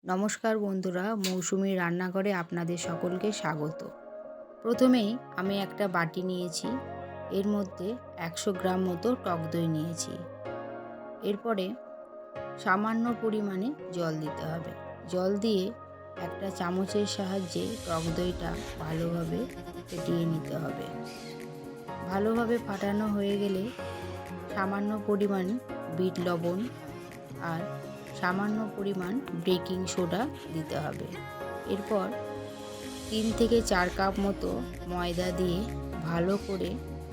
নমস্কার বন্ধুরা, মৌসুমী রান্নাঘরে আপনাদের সকলকে স্বাগত। প্রথমেই আমি একটা বাটি নিয়েছি, এর মধ্যে 100 গ্রাম মতো টক দই নিয়েছি। এরপরে সামান্য পরিমাণে জল দিতে হবে। জল দিয়ে একটা চামচের সাহায্যে টক দইটা ভালোভাবে ফেটিয়ে নিতে হবে। ভালোভাবে ফাটানো হয়ে গেলে সামান্য পরিমাণ বিট লবণ আর সামান্য পরিমাণ বেকিং সোডা দিতে হবে। এরপর 3 থেকে 4 কাপ মতো ময়দা দিয়ে ভালো করে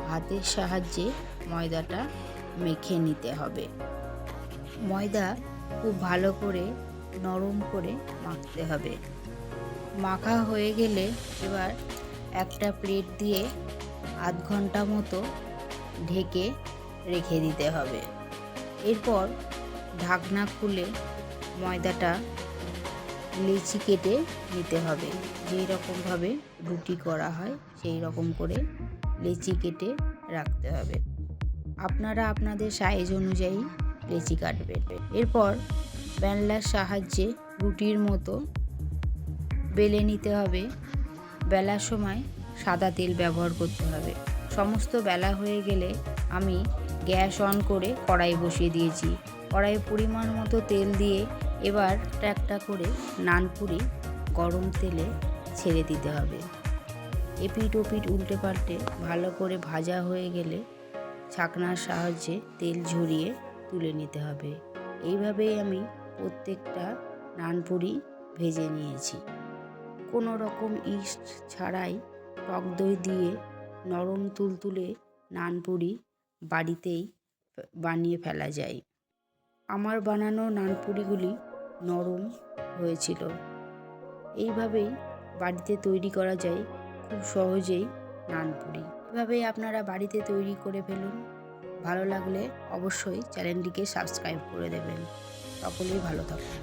হাতের সাহায্যে ময়দাটা মেখে নিতে হবে। ময়দা খুব ভালো করে নরম করে মাখতে হবে। মাখা হয়ে গেলে এবার একটা প্লেট দিয়ে আধ ঘন্টা মতো ঢেকে রেখে দিতে হবে। এরপর ঢাকনা খুলে ময়দাটা লেচি কেটে নিতে হবে। যেই রকমভাবে রুটি করা হয় সেই রকম করে লেচি কেটে রাখতে হবে। আপনারা আপনাদের সাইজ অনুযায়ী লেচি কাটবেন। এরপর বেলনার সাহায্যে রুটির মতো বেলে নিতে হবে। বেলার সময় সাদা তেল ব্যবহার করতে হবে। সমস্ত বেলা হয়ে গেলে আমি গ্যাস অন করে কড়াই বসিয়ে দিয়েছি। কড়াইয়ে পরিমাণ মতো তেল দিয়ে এবার একটা করে নানপুরি গরম তেলে ছেড়ে দিতে হবে। এপিঠ ওপিঠ উল্টে পাল্টে ভালো করে ভাজা হয়ে গেলে ছাকনার সাহায্যে তেল ঝরিয়ে তুলে নিতে হবে। এইভাবেই আমি প্রত্যেকটা নানপুরি ভেজে নিয়েছি। কোনো রকম ইস্ট ছাড়াই টক দই দিয়ে নরম তুলতুলে নানপুরি বাড়িতেই বানিয়ে ফেলা যায়। আমার বানানো নানপুরিগুলি নরম হয়েছিল। এইভাবেই বাড়িতে তৈরি করা যায় খুব সহজেই নানপুরি। এভাবেই আপনারা বাড়িতে তৈরি করে ফেলুন। ভালো লাগলে অবশ্যই চ্যানেলটিকে সাবস্ক্রাইব করে দেবেন। সকলেই ভালো থাকুন।